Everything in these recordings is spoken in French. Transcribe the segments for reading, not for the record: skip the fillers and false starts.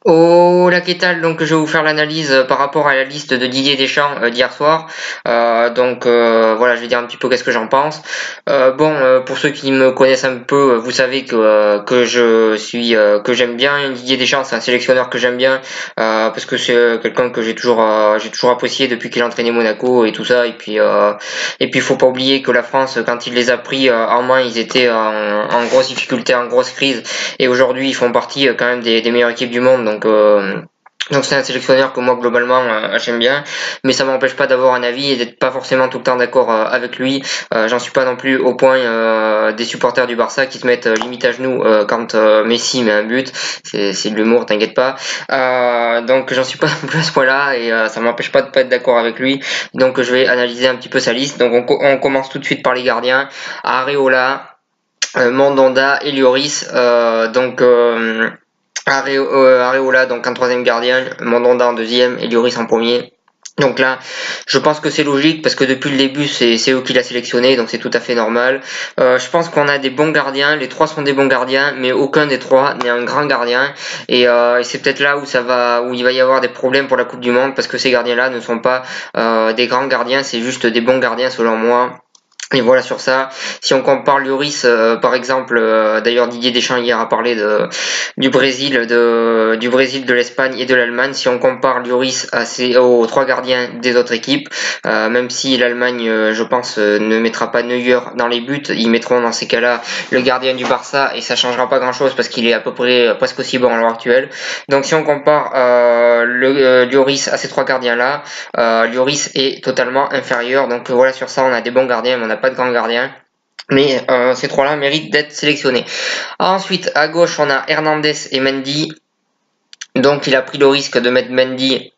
Hola, ¿qué tal? Donc, je vais vous faire l'analyse par rapport à la liste de Didier Deschamps d'hier soir. Voilà, je vais dire un petit peu qu'est-ce que j'en pense. Pour ceux qui me connaissent un peu, vous savez que j'aime bien Didier Deschamps. C'est un sélectionneur que j'aime bien parce que c'est quelqu'un que j'ai toujours apprécié depuis qu'il a entraîné Monaco et tout ça. Et puis, faut pas oublier que la France, quand il les a pris en main, ils étaient en grosse difficulté, en grosse crise. Et aujourd'hui, ils font partie quand même des meilleures équipes du monde. Donc c'est un sélectionneur que moi globalement j'aime bien, mais ça m'empêche pas d'avoir un avis et d'être pas forcément tout le temps d'accord avec lui. J'en suis pas non plus au point des supporters du Barça qui se mettent limite à genoux quand Messi met un but. C'est de l'humour, t'inquiète pas. Donc j'en suis pas non plus à ce point-là et ça m'empêche pas de pas être d'accord avec lui. Donc je vais analyser un petit peu sa liste. Donc on commence tout de suite par les gardiens. Areola, Mandanda et Lloris. Areola donc en troisième gardien, Mandanda en deuxième et Lloris en premier. Donc là, je pense que c'est logique parce que depuis le début, c'est eux qui l'a sélectionné, donc c'est tout à fait normal. Je pense qu'on a des bons gardiens, les trois sont des bons gardiens, mais aucun des trois n'est un grand gardien. Et c'est peut-être là où il va y avoir des problèmes pour la Coupe du Monde parce que ces gardiens-là ne sont pas des grands gardiens, c'est juste des bons gardiens selon moi. Et voilà sur ça. Si on compare Lloris, par exemple, d'ailleurs Didier Deschamps hier a parlé du Brésil, de l'Espagne et de l'Allemagne. Si on compare Lloris aux trois gardiens des autres équipes, même si l'Allemagne, je pense, ne mettra pas Neuer dans les buts, ils mettront dans ces cas-là le gardien du Barça et ça changera pas grand-chose parce qu'il est à peu près presque aussi bon à l'heure actuelle. Donc si on compare Lloris à ces trois gardiens-là, Lloris est totalement inférieur. Donc voilà sur ça, on a des bons gardiens, mais on n'a pas de grands gardiens. Mais ces trois-là méritent d'être sélectionnés. Ensuite, à gauche, on a Hernandez et Mendy. Donc il a pris le risque de mettre Mendy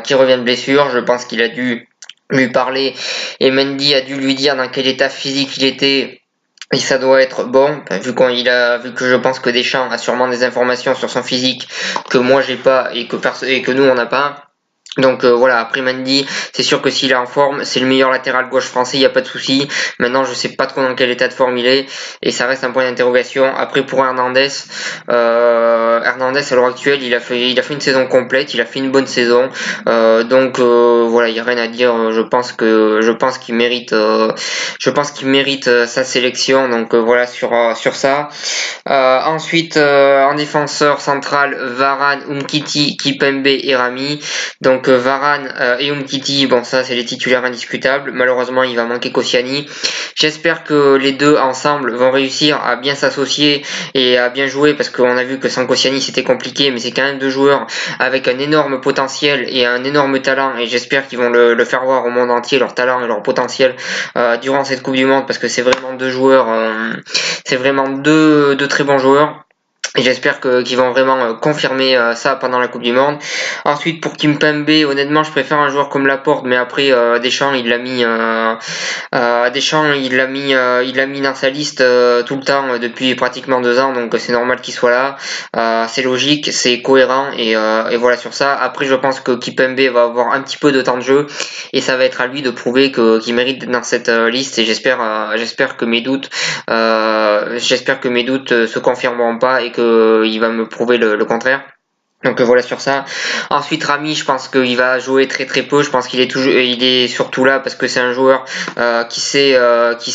qui revient de blessure. Je pense qu'il a dû lui parler et Mendy a dû lui dire dans quel état physique il était. Et ça doit être bon, vu que je pense que Deschamps a sûrement des informations sur son physique que moi j'ai pas et que nous on n'a pas. Donc voilà, après Mendy, c'est sûr que s'il est en forme, c'est le meilleur latéral gauche français, il n'y a pas de souci. Maintenant, je sais pas trop dans quel état de forme il est, et ça reste un point d'interrogation. Après pour Hernandez à l'heure actuelle, il a fait une saison complète, il a fait une bonne saison. Voilà, il y a rien à dire. Je pense qu'il mérite sa sélection. Donc voilà sur ça. Ensuite, en défenseur central, Varane, Umtiti, Kipembe et Rami. Donc Varane et Umtiti, bon ça c'est les titulaires indiscutables. Malheureusement il va manquer Koscielny. J'espère que les deux ensemble vont réussir à bien s'associer et à bien jouer parce qu'on a vu que sans Koscielny c'était compliqué, mais c'est quand même deux joueurs avec un énorme potentiel et un énorme talent et j'espère qu'ils vont le faire voir au monde entier leur talent et leur potentiel durant cette Coupe du Monde parce que c'est vraiment deux joueurs, c'est vraiment deux très bons joueurs. Et j'espère qu'ils vont vraiment confirmer ça pendant la Coupe du Monde. Ensuite, pour Kimpembe, honnêtement, je préfère un joueur comme Laporte, mais après Deschamps, il l'a mis dans sa liste tout le temps depuis pratiquement 2 ans, donc c'est normal qu'il soit là. C'est logique, c'est cohérent et voilà sur ça. Après, je pense que Kimpembe va avoir un petit peu de temps de jeu et ça va être à lui de prouver qu'il mérite d'être dans cette liste. Et j'espère que mes doutes se confirmeront pas et qu'il va me prouver le contraire. Donc voilà sur ça. Ensuite Rami, je pense qu'il va jouer très très peu. Je pense il est surtout là parce que c'est un joueur qui sait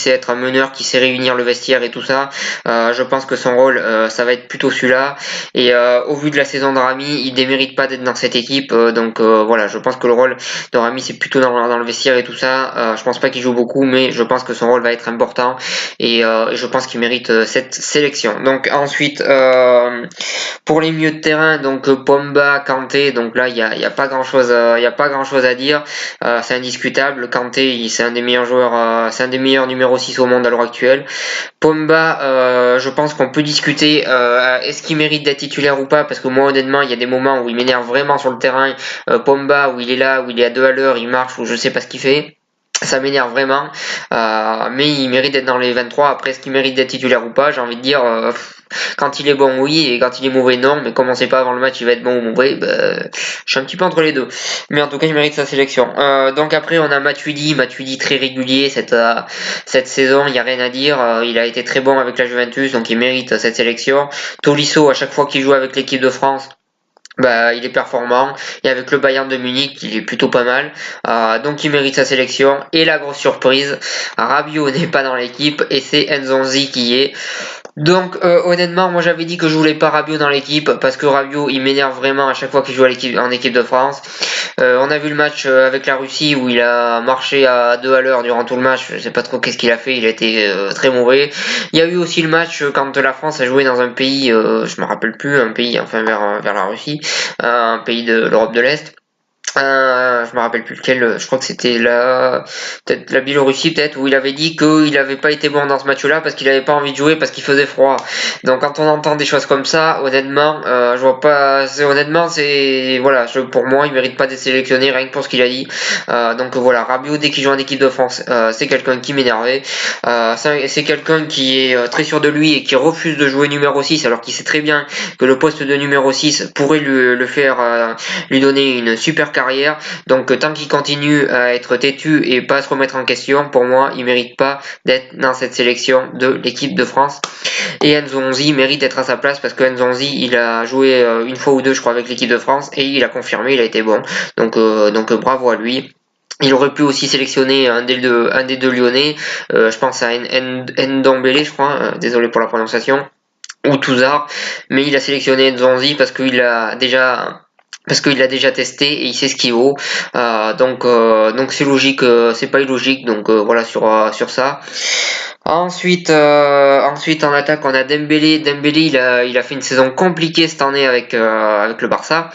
être un meneur, qui sait réunir le vestiaire et tout ça. Je pense que son rôle, ça va être plutôt celui-là. Et au vu de la saison de Rami, il démérite pas d'être dans cette équipe. Voilà, je pense que le rôle de Rami c'est plutôt dans le vestiaire et tout ça. Je pense pas qu'il joue beaucoup, mais je pense que son rôle va être important et je pense qu'il mérite cette sélection. Donc ensuite. Pour les milieux de terrain, donc Pomba, Kanté, donc là il y a pas grand chose à dire. C'est indiscutable. Kanté, c'est un des meilleurs joueurs, c'est un des meilleurs numéro 6 au monde à l'heure actuelle. Pomba, je pense qu'on peut discuter. Est-ce qu'il mérite d'être titulaire ou pas? Parce que moi honnêtement, il y a des moments où il m'énerve vraiment sur le terrain. Pomba, où il est là, où il est à 2 à l'heure, il marche, ou je sais pas ce qu'il fait. Ça m'énerve vraiment, mais il mérite d'être dans les 23. Après, est-ce qu'il mérite d'être titulaire ou pas? J'ai envie de dire, quand il est bon, oui, et quand il est mauvais, non. Mais comme on sait pas avant le match, il va être bon ou mauvais, je suis un petit peu entre les deux. Mais en tout cas, il mérite sa sélection. Donc après, on a Matuidi très régulier cette saison, il y a rien à dire. Il a été très bon avec la Juventus, donc il mérite cette sélection. Tolisso, à chaque fois qu'il joue avec l'équipe de France, bah, il est performant et avec le Bayern de Munich il est plutôt pas mal, donc il mérite sa sélection. Et la grosse surprise, Rabiot n'est pas dans l'équipe et c'est Nzonzi qui y est. Donc honnêtement, moi j'avais dit que je voulais pas Rabiot dans l'équipe parce que Rabiot il m'énerve vraiment à chaque fois qu'il joue en équipe de France. On a vu le match avec la Russie où il a marché à 2 à l'heure durant tout le match. Je sais pas trop qu'est-ce qu'il a fait, il a été très mauvais. Il y a eu aussi le match quand la France a joué dans un pays, je me rappelle plus, un pays enfin vers la Russie, un pays de l'Europe de l'Est. Je me rappelle plus lequel, je crois que c'était peut-être la Biélorussie peut-être, où il avait dit qu'il avait pas été bon dans ce match-là parce qu'il avait pas envie de jouer parce qu'il faisait froid. Donc quand on entend des choses comme ça, honnêtement, je vois pas, honnêtement c'est, voilà, pour moi il mérite pas d'être sélectionné rien que pour ce qu'il a dit. Donc voilà, Rabiot dès qu'il joue en équipe de France, c'est quelqu'un qui m'énervait. C'est quelqu'un qui est très sûr de lui et qui refuse de jouer numéro 6 alors qu'il sait très bien que le poste de numéro 6 pourrait le faire lui donner une super carrière. Donc tant qu'il continue à être têtu et pas à se remettre en question, pour moi, il mérite pas d'être dans cette sélection de l'équipe de France. Et Nzonzi mérite d'être à sa place parce que Nzonzi, il a joué une fois ou deux, je crois, avec l'équipe de France et il a confirmé, il a été bon. Donc bravo à lui. Il aurait pu aussi sélectionner un des deux Lyonnais, je pense à Ndombele, je crois, désolé pour la prononciation, ou Touzard, mais il a sélectionné Nzonzi parce qu'il l'a déjà testé et il sait ce qu'il vaut. Donc c'est logique, c'est pas illogique. Donc voilà sur ça. Ensuite en attaque on a Dembélé. Dembélé il a fait une saison compliquée cette année avec le Barça.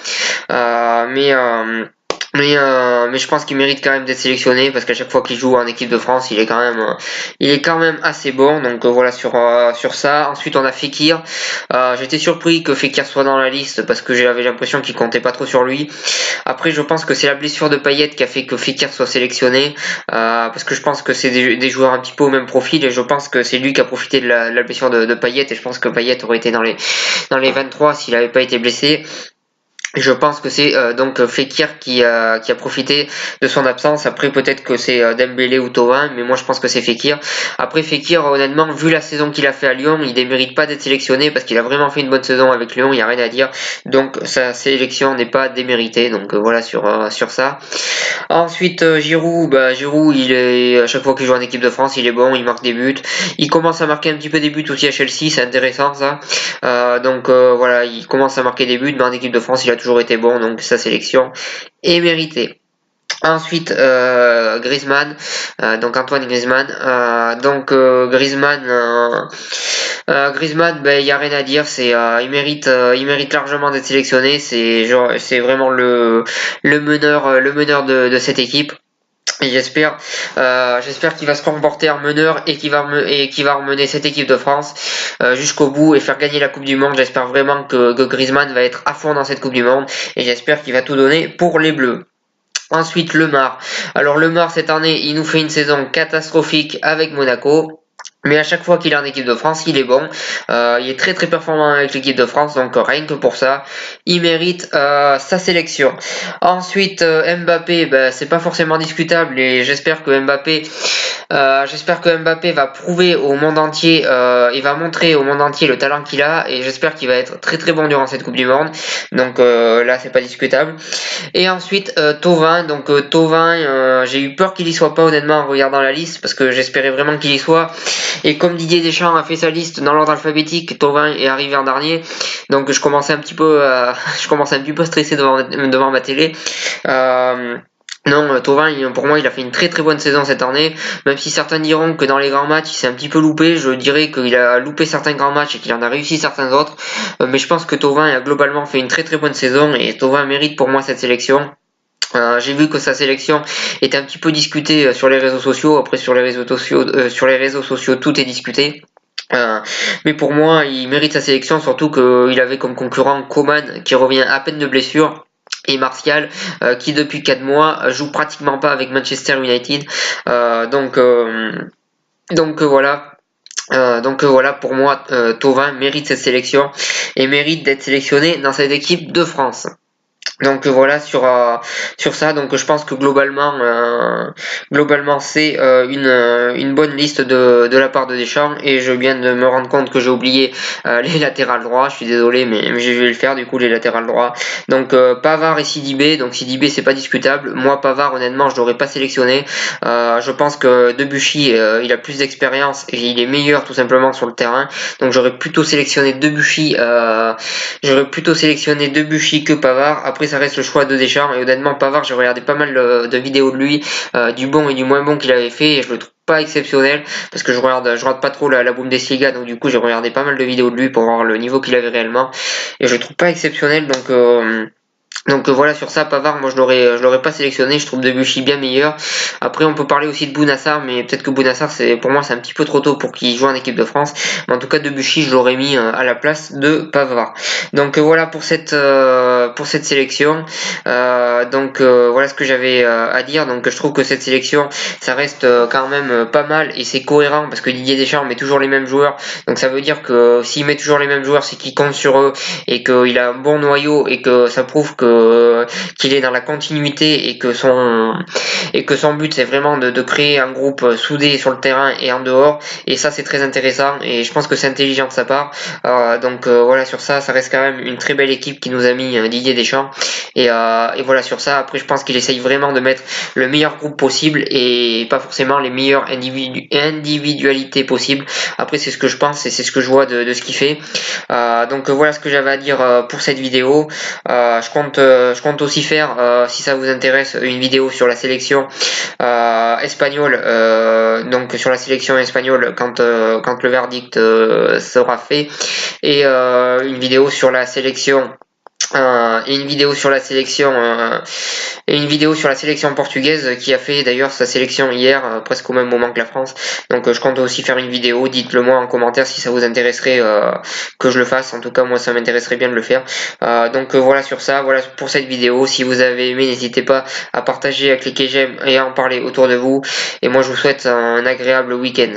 Mais je pense qu'il mérite quand même d'être sélectionné parce qu'à chaque fois qu'il joue en équipe de France, il est quand même assez bon. Donc voilà sur ça. Ensuite, on a Fekir. J'étais surpris que Fekir soit dans la liste parce que j'avais l'impression qu'il comptait pas trop sur lui. Après, je pense que c'est la blessure de Payet qui a fait que Fekir soit sélectionné parce que je pense que c'est des joueurs un petit peu au même profil et je pense que c'est lui qui a profité de la blessure de Payet et je pense que Payet aurait été dans les 23 s'il n'avait pas été blessé. Je pense que c'est donc Fekir qui a profité de son absence. Après peut-être que c'est Dembélé ou Thauvin, mais moi je pense que c'est Fekir. Après Fekir, honnêtement, vu la saison qu'il a fait à Lyon, il ne mérite pas d'être sélectionné parce qu'il a vraiment fait une bonne saison avec Lyon, il n'y a rien à dire. Donc sa sélection n'est pas déméritée. Donc voilà sur ça. Ensuite Giroud, Giroud, il est à chaque fois qu'il joue en équipe de France, il est bon, il marque des buts. Il commence à marquer un petit peu des buts aussi à Chelsea, c'est intéressant ça. Voilà, il commence à marquer des buts, mais en équipe de France, il a toujours été bon, donc sa sélection est méritée. Ensuite, Griezmann, donc Antoine Griezmann. Griezmann, il y a rien à dire, il mérite largement d'être sélectionné. C'est vraiment le meneur de cette équipe. Et j'espère qu'il va se comporter en meneur et qu'il va emmener cette équipe de France jusqu'au bout et faire gagner la Coupe du Monde. J'espère vraiment que Griezmann va être à fond dans cette Coupe du Monde et j'espère qu'il va tout donner pour les Bleus. Ensuite, Lemar. Alors Lemar, cette année, il nous fait une saison catastrophique avec Monaco. Mais à chaque fois qu'il est en équipe de France, il est bon. Il est très très performant avec l'équipe de France, donc rien que pour ça, il mérite sa sélection. Ensuite, Mbappé, c'est pas forcément discutable et j'espère que Mbappé va prouver au monde entier, il va montrer au monde entier le talent qu'il a et j'espère qu'il va être très très bon durant cette Coupe du Monde. Donc là, c'est pas discutable. Et ensuite, Thauvin. Donc Thauvin, j'ai eu peur qu'il y soit pas honnêtement en regardant la liste parce que j'espérais vraiment qu'il y soit. Et comme Didier Deschamps a fait sa liste dans l'ordre alphabétique, Thauvin est arrivé en dernier. Donc je commençais un petit peu à stresser devant ma télé. Non, Thauvin, pour moi, il a fait une très très bonne saison cette année. Même si certains diront que dans les grands matchs, il s'est un petit peu loupé, je dirais qu'il a loupé certains grands matchs et qu'il en a réussi certains autres. Mais je pense que Thauvin a globalement fait une très très bonne saison et Thauvin mérite pour moi cette sélection. J'ai vu que sa sélection était un petit peu discutée sur les réseaux sociaux. Après sur les réseaux sociaux tout est discuté. Mais pour moi, il mérite sa sélection, surtout qu'il avait comme concurrent Coman qui revient à peine de blessure. Et Martial qui depuis 4 mois joue pratiquement pas avec Manchester United. Voilà, pour moi, Thauvin mérite cette sélection et mérite d'être sélectionné dans cette équipe de France. Donc voilà sur ça. Donc je pense que globalement c'est une bonne liste de la part de Deschamps, et je viens de me rendre compte que j'ai oublié les latérales droits. Je suis désolé, mais je vais le faire du coup, les latérales droits. Donc Pavard et Sidibé. Donc Sidibé, c'est pas discutable. Moi Pavard, honnêtement, je l'aurais pas sélectionné. Je pense que Debuchy il a plus d'expérience et il est meilleur tout simplement sur le terrain. Donc j'aurais plutôt sélectionné Debuchy que Pavard. Après, ça reste le choix de Deschamps. Et honnêtement, Pavard, j'ai regardé pas mal de vidéos de lui, du bon et du moins bon qu'il avait fait, et je le trouve pas exceptionnel, parce que je regarde pas trop la Bundesliga, donc du coup j'ai regardé pas mal de vidéos de lui pour voir le niveau qu'il avait réellement, et je le trouve pas exceptionnel. Donc voilà, sur ça, Pavard, moi je l'aurais pas sélectionné. Je trouve Debuchy bien meilleur. Après, on peut parler aussi de Bounassar, mais peut-être que Bounassar, pour moi c'est un petit peu trop tôt pour qu'il joue en équipe de France. Mais en tout cas, Debuchy, je l'aurais mis à la place de Pavard. Donc voilà pour cette sélection. Voilà ce que j'avais à dire. Donc je trouve que cette sélection, ça reste quand même pas mal, et c'est cohérent, parce que Didier Deschamps met toujours les mêmes joueurs. Donc ça veut dire que s'il met toujours les mêmes joueurs, c'est qu'il compte sur eux, et qu'il a un bon noyau, et que ça prouve qu'il est dans la continuité, et que son but c'est vraiment de créer un groupe soudé sur le terrain et en dehors. Et ça, c'est très intéressant, et je pense que c'est intelligent de sa part. Voilà, sur ça, ça reste quand même une très belle équipe qui nous a mis Didier Deschamps. Et voilà, sur ça, après je pense qu'il essaye vraiment de mettre le meilleur groupe possible, et pas forcément les meilleures individualités possibles. Après, c'est ce que je pense et c'est ce que je vois de ce qu'il fait. Voilà ce que j'avais à dire pour cette vidéo. Je compte aussi faire, si ça vous intéresse, une vidéo sur la sélection espagnole, donc sur la sélection espagnole quand le verdict sera fait, et une vidéo sur la sélection et une vidéo sur la sélection portugaise, qui a fait d'ailleurs sa sélection hier, presque au même moment que la France. Donc je compte aussi faire une vidéo. Dites-le moi en commentaire si ça vous intéresserait que je le fasse. En tout cas, moi ça m'intéresserait bien de le faire. Voilà sur ça, voilà pour cette vidéo. Si vous avez aimé, n'hésitez pas à partager, à cliquer j'aime et à en parler autour de vous. Et moi je vous souhaite un agréable week-end.